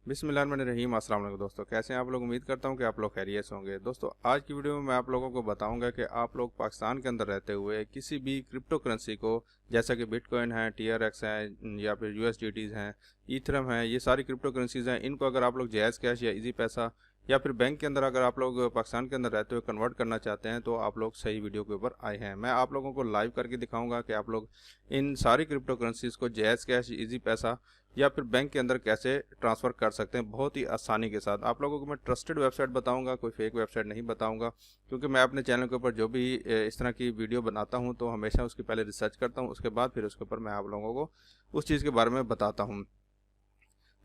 बिस्मिल्लाहिर्रहमानिर्रहीम। अस्सलाम वालेकुम दोस्तों, कैसे हैं आप लोग। उम्मीद करता हूं कि आप लोग खैरियत से होंगे। दोस्तों आज की वीडियो में मैं आप लोगों को बताऊंगा कि आप लोग पाकिस्तान के अंदर रहते हुए किसी भी क्रिप्टो करेंसी को, जैसा कि बिटकॉइन है, TRX है या फिर USDTs हैं, ईथरम है, ये सारी क्रिप्टो करेंसीज हैं, इनको अगर आप लोग जैज़ कैश या इजी पैसा या फिर बैंक के अंदर अगर आप लोग पाकिस्तान के अंदर रहते हुए कन्वर्ट करना चाहते हैं तो आप लोग सही वीडियो के ऊपर आए हैं। मैं आप लोगों को लाइव करके दिखाऊंगा कि आप लोग इन सारी क्रिप्टो करेंसीज को जैज़ कैश, इजी पैसा या फिर बैंक के अंदर कैसे ट्रांसफ़र कर सकते हैं बहुत ही आसानी के साथ। आप लोगों को मैं ट्रस्टेड वेबसाइट बताऊंगा, कोई फेक वेबसाइट नहीं बताऊंगा, क्योंकि मैं अपने चैनल के ऊपर जो भी इस तरह की वीडियो बनाता हूं तो हमेशा उसकी पहले रिसर्च करता हूं, उसके बाद फिर उसके ऊपर मैं आप लोगों को उस चीज़ के बारे में बताता हूँ।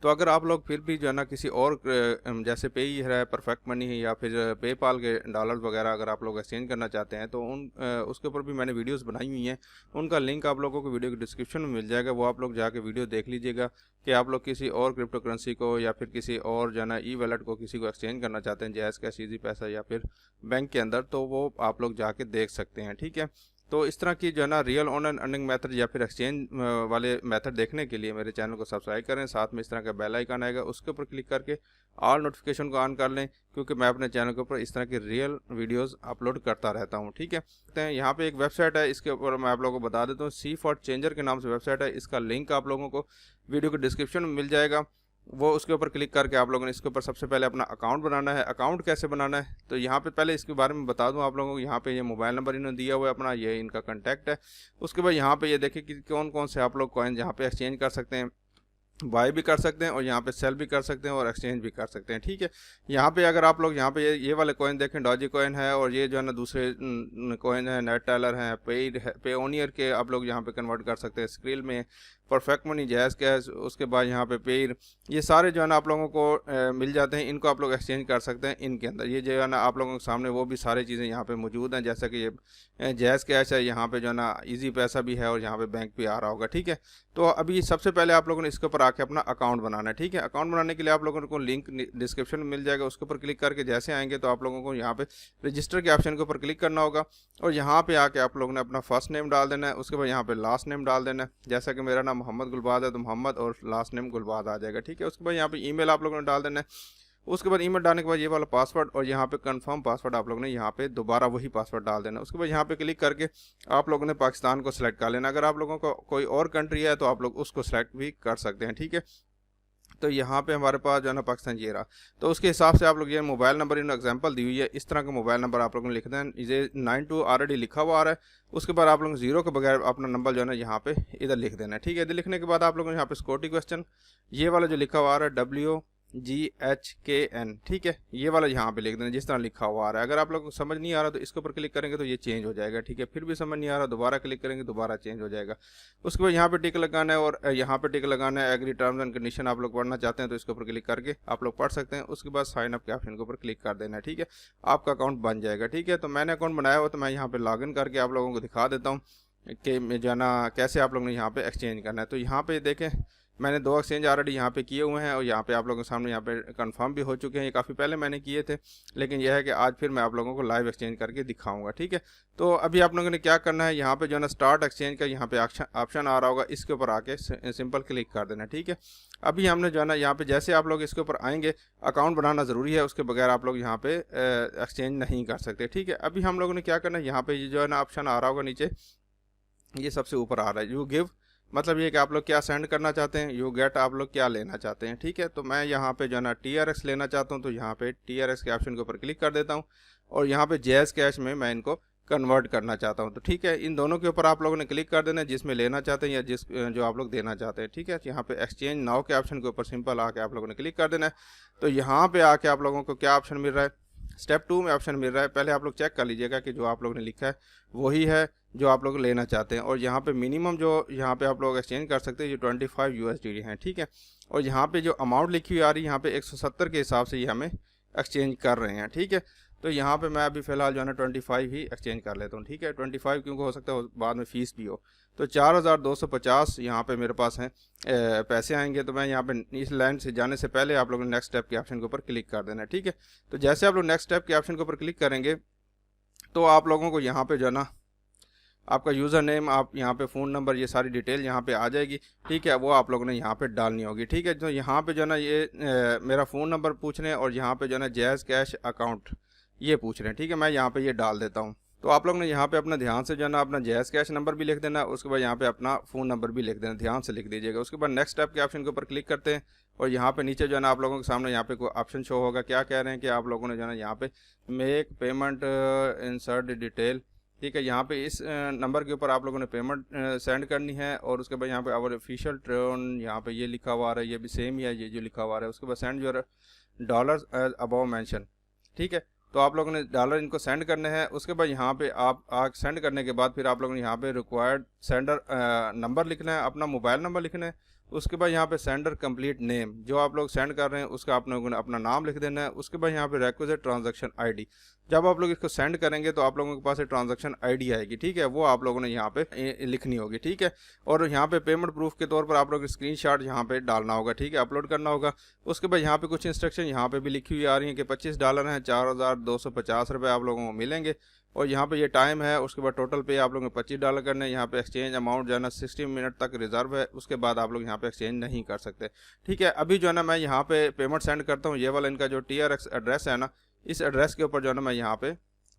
तो अगर आप लोग फिर भी जो है ना किसी और जैसे पेयर है, परफेक्ट मनी है या फिर पेपाल के डॉलर्स वगैरह अगर आप लोग एक्सचेंज करना चाहते हैं तो उसके ऊपर भी मैंने वीडियोस बनाई हुई हैं। उनका लिंक आप लोगों को वीडियो के डिस्क्रिप्शन में मिल जाएगा, वो आप लोग जाके वीडियो देख लीजिएगा कि आप लोग किसी और क्रिप्टो करेंसी को या फिर किसी और जो है ना ई वॉलेट को किसी को एक्सचेंज करना चाहते हैं, जैज़ कैश, इजी पैसा या फिर बैंक के अंदर, तो वो आप लोग जाके देख सकते हैं। ठीक है, तो इस तरह की जो है ना रियल ऑनलाइन अर्निंग मेथड या फिर एक्सचेंज वाले मेथड देखने के लिए मेरे चैनल को सब्सक्राइब करें, साथ में इस तरह का बेल आइकन आएगा उसके ऊपर क्लिक करके ऑल नोटिफिकेशन को ऑन कर लें, क्योंकि मैं अपने चैनल के ऊपर इस तरह की रियल वीडियोस अपलोड करता रहता हूं। ठीक है, यहाँ पे एक वेबसाइट है, इसके ऊपर मैं आप लोगों को बता देता हूँ, सी फॉर चेंजर के नाम से वेबसाइट है। इसका लिंक आप लोगों को वीडियो के डिस्क्रिप्शन में मिल जाएगा, वो उसके ऊपर क्लिक करके आप लोगों ने इसके ऊपर सबसे पहले अपना अकाउंट बनाना है। अकाउंट कैसे बनाना है तो यहाँ पे पहले इसके बारे में बता दूं आप लोगों को। यहाँ पे ये मोबाइल नंबर इन्होंने दिया हुआ है अपना, ये इनका कांटेक्ट है। उसके बाद यहाँ पे ये देखिए कि कौन कौन से आप लोग कॉइन यहाँ पे एक्सचेंज कर सकते हैं, बाय भी कर सकते हैं और यहाँ पे सेल भी कर सकते हैं और एक्सचेंज भी कर सकते हैं। ठीक है, यहाँ पे अगर आप लोग यहाँ पे ये वाले कॉइन देखें, डॉजी कॉइन है और ये जो है ना दूसरे कॉइन है, नेट टेलर हैं, पेयोनियर के आप लोग यहाँ पे कन्वर्ट कर सकते हैं, स्क्रिल में, परफेक्ट मनी, जैज़ कैश, उसके बाद यहाँ पे पेयर, ये सारे जो है ना आप लोगों को मिल जाते हैं। इनको आप लोग एक्सचेंज कर सकते हैं इनके अंदर। ये जो है ना आप लोगों के सामने वो भी सारी चीज़ें यहाँ पे मौजूद हैं, जैसा कि ये जैज़ कैश है, यहाँ पे जो है ना इजी पैसा भी है और यहाँ पे बैंक भी आ रहा होगा। ठीक है, तो अभी सबसे पहले आप लोगों ने इसके ऊपर आके अपना अकाउंट बनाना है। ठीक है, अकाउंट बनाने के लिए आप लोगों को लिंक डिस्क्रिप्शन में मिल जाएगा, उसके ऊपर क्लिक करके जैसे आएंगे तो आप लोगों को यहाँ पे रजिस्टर के ऑप्शन के ऊपर क्लिक करना होगा और यहाँ पे आके आप लोगों ने अपना फर्स्ट नेम डाल देना है, उसके बाद यहाँ पे लास्ट नेम डाल देना है। जैसा कि मेरा नाम मोहम्मद गुलबाज है तो मोहम्मद और लास्ट नेम गुलबाज आ जाएगा। ठीक है, उसके बाद यहाँ पे ईमेल आप लोगों ने डाल देना है। उसके बाद ईमेल डालने के बाद ये वाला पासवर्ड और यहाँ पे कंफर्म पासवर्ड आप लोगों ने यहाँ पे दोबारा वही पासवर्ड डाल देना। उसके बाद यहाँ पे क्लिक करके आप लोगों ने पाकिस्तान को सिलेक्ट कर लेना। अगर आप लोगों को कोई और कंट्री है तो आप लोग उसको सिलेक्ट भी कर सकते हैं। ठीक है, तो यहाँ पे हमारे पास जो है ना पाकिस्तान ये रहा, तो उसके हिसाब से आप लोग ये मोबाइल नंबर इन एग्जांपल दी हुई है, इस तरह का मोबाइल नंबर आप लोगों ने लिख दें। ये 92 ऑलरेडी लिखा हुआ आ रहा है। उसके बाद आप लोग जीरो के बगैर अपना नंबर जो है ना यहाँ पे इधर लिख देना है। ठीक है, इधर लिखने के बाद आप लोगों ने यहाँ पे सिक्योरिटी क्वेश्चन ये वाला जो लिखा हुआ आ रहा है WGHKN, ठीक है, ये वाला यहाँ पे लिख देना जिस तरह लिखा हुआ आ रहा है। अगर आप लोग को समझ नहीं आ रहा तो इसके ऊपर क्लिक करेंगे तो ये चेंज हो जाएगा। ठीक है, फिर भी समझ नहीं आ रहा दोबारा क्लिक करेंगे दोबारा चेंज हो जाएगा। उसके बाद यहाँ पे टिक लगाना है और यहाँ पे टिक लगाना है। एग्री टर्म्स एंड कंडीशन आप लोग पढ़ना चाहते हैं तो इसके ऊपर क्लिक करके आप लोग पढ़ सकते हैं। उसके बाद साइन अप के ऑप्शन के ऊपर क्लिक कर देना है। ठीक है, आपका अकाउंट बन जाएगा। ठीक है, तो मैंने अकाउंट बनाया हुआ तो मैं यहाँ पे लॉग इन करके आप लोगों को दिखा देता हूँ कि जो है ना कैसे आप लोगों ने यहाँ पे एक्सचेंज करना है। तो यहाँ पे देखें मैंने 2 एक्सचेंज ऑलरेडी यहाँ पे किए हुए हैं और यहाँ पे आप लोगों के सामने यहाँ पे कंफर्म भी हो चुके हैं। ये काफ़ी पहले मैंने किए थे, लेकिन यह है कि आज फिर मैं आप लोगों को लाइव एक्सचेंज करके दिखाऊंगा। ठीक है, तो अभी आप लोगों ने क्या करना है, यहाँ पे जो है ना स्टार्ट एक्सचेंज का यहाँ पे ऑप्शन आ रहा होगा, इसके ऊपर आके सिंपल क्लिक कर देना। ठीक है, अभी हमने जो है ना यहाँ पे जैसे आप लोग इसके ऊपर आएंगे, अकाउंट बनाना ज़रूरी है, उसके बगैर आप लोग यहाँ पे एक्सचेंज नहीं कर सकते। ठीक है, अभी हम लोगों ने क्या करना है, यहाँ पे जो है ना ऑप्शन आ रहा होगा नीचे, ये सबसे ऊपर आ रहा है यू गिव, मतलब ये कि आप लोग क्या सेंड करना चाहते हैं, यू गेट आप लोग क्या लेना चाहते हैं। ठीक है, तो मैं यहाँ पे जो है ना TRX लेना चाहता हूँ तो यहाँ पे TRX के ऑप्शन के ऊपर क्लिक कर देता हूँ और यहाँ पे जैज़ कैश में मैं इनको कन्वर्ट करना चाहता हूँ। तो ठीक है, इन दोनों के ऊपर आप लोगों ने क्लिक कर देना जिसमें लेना चाहते हैं या जो आप लोग देना चाहते हैं। ठीक है, यहाँ पे एक्सचेंज नाउ के ऑप्शन के ऊपर सिंपल आके आप लोगों ने क्लिक कर देना है। तो यहाँ पे आके आप लोगों को क्या ऑप्शन मिल रहा है, स्टेप 2 में ऑप्शन मिल रहा है। पहले आप लोग चेक कर लीजिएगा कि जो आप लोगों ने लिखा है वही है जो आप लोग लेना चाहते हैं और यहाँ पे मिनिमम जो यहाँ पे आप लोग एक्सचेंज कर सकते हैं ये 25 USD हैं। ठीक है, और यहाँ पे जो अमाउंट लिखी हुई आ रही है यहाँ पे 170 के हिसाब से ये हमें एक्सचेंज कर रहे हैं। ठीक है, तो यहाँ पे मैं अभी फ़िलहाल जो है ना 25 ही एक्सचेंज कर लेता हूँ। ठीक है, 25 क्योंकि हो सकता है बाद में फ़ीस भी हो। तो 4250 यहाँ पे मेरे पास हैं पैसे आएंगे। तो मैं यहाँ पे इस लाइन से जाने से पहले आप लोगों ने नेक्स्ट स्टेप के ऑप्शन के ऊपर क्लिक कर देना है। ठीक है, तो जैसे आप लोग नेक्स्ट स्टेप के ऑप्शन के ऊपर क्लिक करेंगे तो आप लोगों को यहाँ पे जो है ना आपका यूज़र नेम, आप यहाँ पे फ़ोन नंबर, ये सारी डिटेल यहाँ पे आ जाएगी, ठीक है। वो आप लोगों ने यहाँ पे डालनी होगी, ठीक है। तो यहाँ पे जो है ना ये मेरा फ़ोन नंबर पूछ रहे हैं और यहाँ पे जो है ना जैज़ कैश अकाउंट ये पूछ रहे हैं, ठीक है। मैं यहाँ पे ये डाल देता हूँ। तो आप लोग ने यहाँ पे अपना ध्यान से जो है ना अपना जैज़ कैश नंबर भी लिख देना, उसके बाद यहाँ पे अपना फ़ोन नंबर भी लिख देना, ध्यान से लिख दीजिएगा। उसके बाद नेक्स्ट स्टेप के ऑप्शन के ऊपर क्लिक करते हैं और यहाँ पे नीचे जो है ना आप लोगों के सामने यहाँ पे कोई ऑप्शन शो होगा। क्या कह रहे हैं कि आप लोगों ने जो है ना यहाँ पे मेक पेमेंट इंसर्ट डिटेल, ठीक है। यहाँ पे इस नंबर के ऊपर आप लोगों ने पेमेंट सेंड करनी है और उसके बाद यहाँ पे आवर ऑफिशियल टर्न यहाँ पे ये लिखा हुआ आ रहा है, ये भी सेम ही है ये जो लिखा हुआ आ रहा है। उसके बाद send your dollars as above mention, ठीक है। तो आप लोगों ने डॉलर इनको सेंड करने हैं। उसके बाद यहाँ पे आप सेंड करने के बाद फिर आप लोगों ने यहाँ पे रिक्वायर्ड सेंडर नंबर लिखना है, अपना मोबाइल नंबर लिखना है। उसके बाद यहाँ पे सेंडर कंप्लीट नेम, जो आप लोग सेंड कर रहे हैं उसका आप लोगों ने अपना नाम लिख देना है। उसके बाद यहाँ पे रिक्विजिट ट्रांजैक्शन आईडी, जब आप लोग इसको सेंड करेंगे तो आप लोगों के पास एक ट्रांजैक्शन आईडी आएगी, ठीक है। वो आप लोगों ने यहाँ पे लिखनी होगी, ठीक है। और यहाँ पे पेमेंट प्रूफ के तौर पर आप लोग स्क्रीनशॉट यहाँ पे डालना होगा, ठीक है, अपलोड करना होगा। उसके बाद यहाँ पे कुछ इंस्ट्रक्शन यहाँ पे भी लिखी हुई आ रही है कि $25 हैं, 4250 रुपये आप लोगों को मिलेंगे। और यहाँ पे ये टाइम है। उसके बाद टोटल पे आप लोगों ने $25 करने हैं। यहाँ पे एक्सचेंज अमाउंट जो है ना 60 मिनट तक रिजर्व है, उसके बाद आप लोग यहाँ पे एक्सचेंज नहीं कर सकते, ठीक है। अभी जो है ना मैं यहाँ पे पेमेंट सेंड करता हूँ, ये वाला इनका जो TRX एड्रेस है ना, इस एड्रेस के ऊपर जो है ना मैं यहाँ पे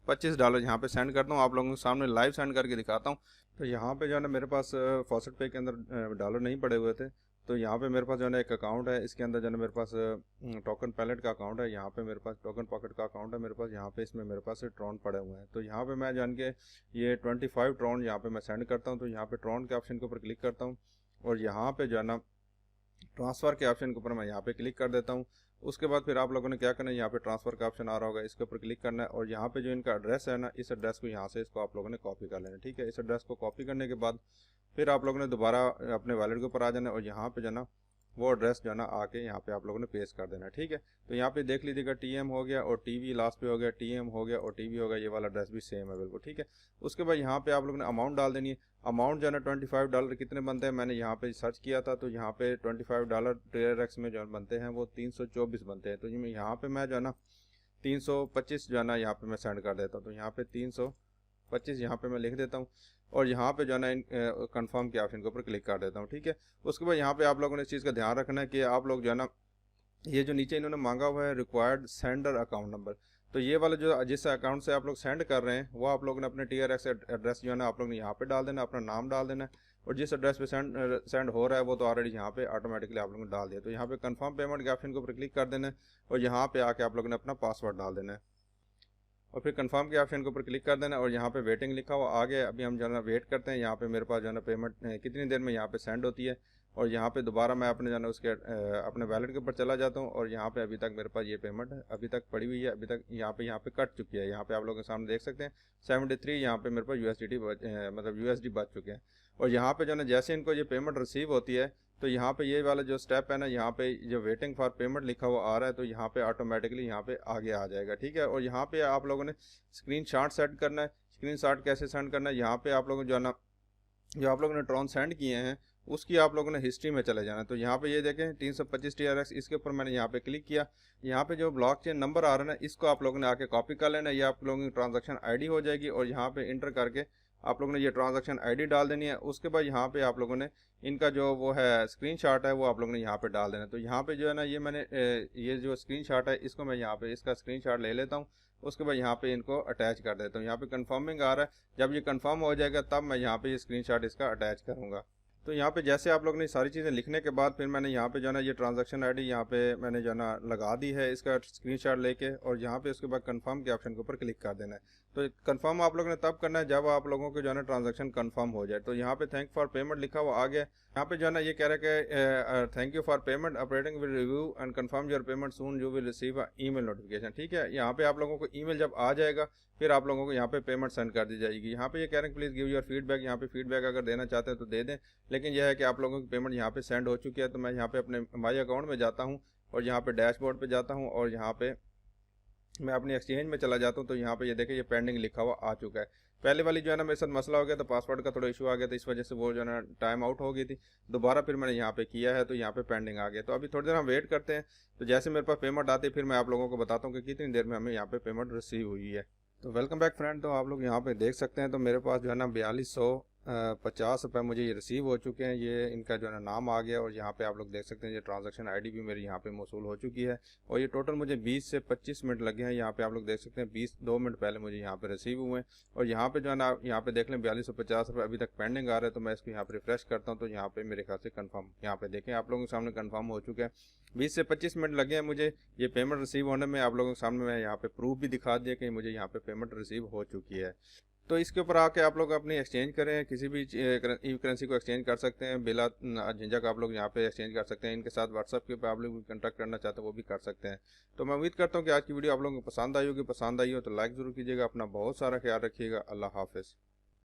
$25 यहाँ पे सेंड करता हूँ। आप लोगों के सामने लाइव सेंड करके दिखाता हूँ। तो यहाँ पे जो है ना मेरे पास फॉसेटपे के अंदर डॉलर नहीं पड़े हुए थे, तो यहाँ पे मेरे पास जो है ना एक अकाउंट है, इसके अंदर जो है मेरे पास टोकन पैलेट का अकाउंट है, यहाँ पे मेरे पास टोकन पॉकेट का अकाउंट है मेरे पास, यहाँ पे इसमें मेरे पास ट्रॉन पड़े हुए हैं। तो यहाँ पे मैं जान के ये 25 ट्रॉन यहाँ पे मैं सेंड करता हूँ। तो यहाँ पे ट्रॉन के ऑप्शन के ऊपर क्लिक करता हूँ और यहाँ पे जो है ना ट्रांसफ़र के ऑप्शन के ऊपर मैं यहाँ पे क्लिक कर देता हूँ। उसके बाद फिर आप लोगों ने क्या करना है, यहाँ पे ट्रांसफ़र का ऑप्शन आ रहा होगा, इसके ऊपर क्लिक करना है और यहाँ पे जो इनका एड्रेस है ना, इस एड्रेस को यहाँ से इसको आप लोगों ने कॉपी कर लेना, ठीक है। इस एड्रेस को कॉपी करने के बाद फिर आप लोगों ने दोबारा अपने वॉलेट के ऊपर आ जाना है और यहाँ पे जो है ना वो एड्रेस जो है ना आके यहाँ पे आप लोगों ने पेस्ट कर देना है, ठीक है। तो यहाँ पे देख लीजिएगा TM हो गया और TV लास्ट पे हो गया, TM हो गया और TV हो गया, ये वाला एड्रेस भी सेम है बिल्कुल, ठीक है। उसके बाद यहाँ पे आप लोगों ने अमाउंट डाल देनी है। अमाउंट जो है ना $25 कितने बनते हैं, मैंने यहाँ पे सर्च किया था तो यहाँ पे $25 TRX में जो बनते हैं वो 324 बनते हैं। तो यहाँ पे मैं जो है ना 325 जो है ना यहाँ पे मैं सेंड कर देता हूँ। तो यहाँ पे 325 यहाँ पे मैं लिख देता हूँ और यहाँ पे जो है ना कंफर्म के ऑप्शन के ऊपर क्लिक कर देता हूँ, ठीक है। उसके बाद यहाँ पे आप लोगों ने इस चीज़ का ध्यान रखना है कि आप लोग जो है ना ये जो नीचे इन्होंने मांगा हुआ है रिक्वायर्ड सेंडर अकाउंट नंबर, तो ये वाला जो जिस अकाउंट से आप लोग सेंड कर रहे हैं वो आप लोगों ने अपने TRX एड्रेस जो है ना आप लोग ने यहाँ पे डाल देना, अपना नाम डाल देना और जिस एड्रेस पे सेंड हो रहा है वो तो ऑलरेडी यहाँ पे ऑटोमेटिकली आप लोगों ने डाल दिया। तो यहाँ पे कंफर्म पेमेंट के ऑप्शन के ऊपर क्लिक कर देना है और यहाँ पे आके आप लोगों ने अपना पासवर्ड डाल देना है और फिर कंफर्म के ऑप्शन के ऊपर क्लिक कर देना और यहाँ पे वेटिंग लिखा हुआ आ गया। अभी हम जो है ना वेट करते हैं, यहाँ पे मेरे पास जो है ना पेमेंट कितनी देर में यहाँ पे सेंड होती है और यहाँ पे दोबारा मैं अपने जो है ना उसके अपने वैलेट के ऊपर चला जाता हूँ और यहाँ पे अभी तक मेरे पास ये पेमेंट अभी तक पड़ी हुई है, अभी तक यहाँ पे कट चुकी है। यहाँ पे आप लोगों के सामने देख सकते हैं 73 यहाँ पे मेरे पास USD बच चुके हैं। और यहाँ पे जो है ना जैसे इनको ये पेमेंट रिसीव होती है तो यहाँ पे ये वाला जो स्टेप है ना, यहाँ पे जो वेटिंग फॉर पेमेंट लिखा हुआ आ रहा है तो यहाँ पे ऑटोमेटिकली यहाँ पे आगे आ जाएगा, ठीक है। और यहाँ पे आप लोगों ने स्क्रीनशॉट सेंड करना है। स्क्रीनशॉट कैसे सेंड करना है, यहाँ पे आप लोगों जो है ना जो आप लोगों ने ट्रॉन सेंड किए हैं उसकी आप लोगों ने हिस्ट्री में चले जाना है। तो यहाँ पे ये देखें 325 TRX, इसके ऊपर मैंने यहाँ पे क्लिक किया। यहाँ पे जो ब्लॉकचेन नंबर आ रहा है ना इसको आप लोगों ने आके कॉपी कर लेना, ये आप लोगों की ट्रांजैक्शन आईडी हो जाएगी और यहाँ पे इंटर करके आप लोगों ने ये ट्रांजैक्शन आईडी डाल देनी है। उसके बाद यहाँ पे आप लोगों ने इनका जो वो है स्क्रीनशॉट है वो आप लोगों ने यहाँ पे डाल देना। तो यहाँ पे जो है ना ये मैंने ये जो स्क्रीनशॉट है इसको मैं यहाँ पे इसका स्क्रीनशॉट ले लेता हूँ। उसके बाद यहाँ पे इनको अटैच कर देता हूँ। यहाँ पे कंफर्मिंग आ रहा है, जब ये कंफर्म हो जाएगा तब मैं यहाँ पे ये स्क्रीनशॉट इसका अटैच करूँगा। तो यहाँ पे जैसे आप लोग ने सारी चीज़ें लिखने के बाद फिर मैंने यहाँ पे जो है ना ये ट्रांजैक्शन आईडी यहाँ पे मैंने जो है ना लगा दी है इसका स्क्रीनशॉट लेके और यहाँ पे उसके बाद कंफर्म के ऑप्शन के ऊपर क्लिक कर देना है। तो कंफर्म आप लोगों ने तब करना है जब आप लोगों को जो है ना ट्रांजैक्शन कंफर्म हो जाए। तो यहाँ पे थैंक फॉर पेमेंट लिखा हुआ आ गया। यहाँ पे जो है ना ये कह रहा है कि thank you for payment, operating will review and confirm your payment soon, you will receive a email notification, ठीक है। यहाँ पे आप लोगों को ईमेल जब आ जाएगा फिर आप लोगों को यहाँ पे पेमेंट सेंड कर दी जाएगी। यहाँ पे ये कह रहे हैं प्लीज़ गिव योर फीडबैक, यहाँ पे फीडबैक अगर देना चाहते हैं तो दे दें, लेकिन यह है कि आप लोगों की पेमेंट यहाँ पे सेंड हो चुकी है। तो मैं यहाँ पे अपने माई अकाउंट में जाता हूँ और यहाँ पे डैशबोर्ड पे जाता हूँ और यहाँ पे मैं अपनी एक्सचेंज में चला जाता हूँ। तो यहाँ पे ये देखें ये पेंडिंग लिखा हुआ आ चुका है। पहले वाली जो है ना मेरे साथ मसला हो गया था, पासवर्ड का थोड़ा इशू आ गया था, इस वजह से वो जो है ना टाइम आउट हो गई थी। दोबारा फिर मैंने यहाँ पे किया है तो यहाँ पे पेंडिंग आ गया। तो अभी थोड़ी देर हम वेट करते हैं। तो जैसे मेरे पास पेमेंट आती है फिर मैं आप लोगों को बताता हूँ कि कितनी देर में हमें यहाँ पे पेमेंट रिसीव हुई है। तो वेलकम बैक फ्रेंड। तो आप लोग यहाँ पे देख सकते हैं, तो मेरे पास जो है ना 4250 मुझे ये रिसीव हो चुके हैं। ये इनका जो है ना नाम आ गया और यहाँ पे आप लोग देख सकते हैं ये ट्रांजैक्शन आईडी भी मेरी यहाँ पे मौसूल हो चुकी है। और ये टोटल मुझे 20 से 25 मिनट लगे हैं। यहाँ पे आप लोग देख सकते हैं 2 मिनट पहले मुझे यहाँ पे रिसीव हुए हैं। और यहाँ पे जो है ना यहाँ पे देख लें 4250 रुपये अभी तक पेंडिंग आ रहा है। तो मैं इसको यहाँ पे रिफ्रेश करता हूँ, तो यहाँ पे मेरे ख्याल से कन्फर्म, यहाँ पे देखें आप लोगों के सामने कन्फर्म हो चुका है। 20 से 25 मिनट लगे हैं मुझे ये पेमेंट रिसीव होने में। आप लोगों के सामने मैं यहाँ पे प्रूफ भी दिखा दिया कि मुझे यहाँ पे पेमेंट रिसीव हो चुकी है। तो इसके ऊपर आके आप लोग अपनी एक्सचेंज करें, किसी भी ई करेंसी को एक्सचेंज कर सकते हैं बिला झिझक। आप लोग यहाँ पे एक्सचेंज कर सकते हैं। इनके साथ व्हाट्सअप के ऊपर आप लोग कॉन्टैक्ट करना चाहते हैं वो भी कर सकते हैं। तो मैं उम्मीद करता हूँ कि आज की वीडियो आप लोगों को पसंद आई होगी। पसंद आई हो तो लाइक ज़रूर कीजिएगा। अपना बहुत सारा ख्याल रखिएगा। अल्लाह हाफिज़।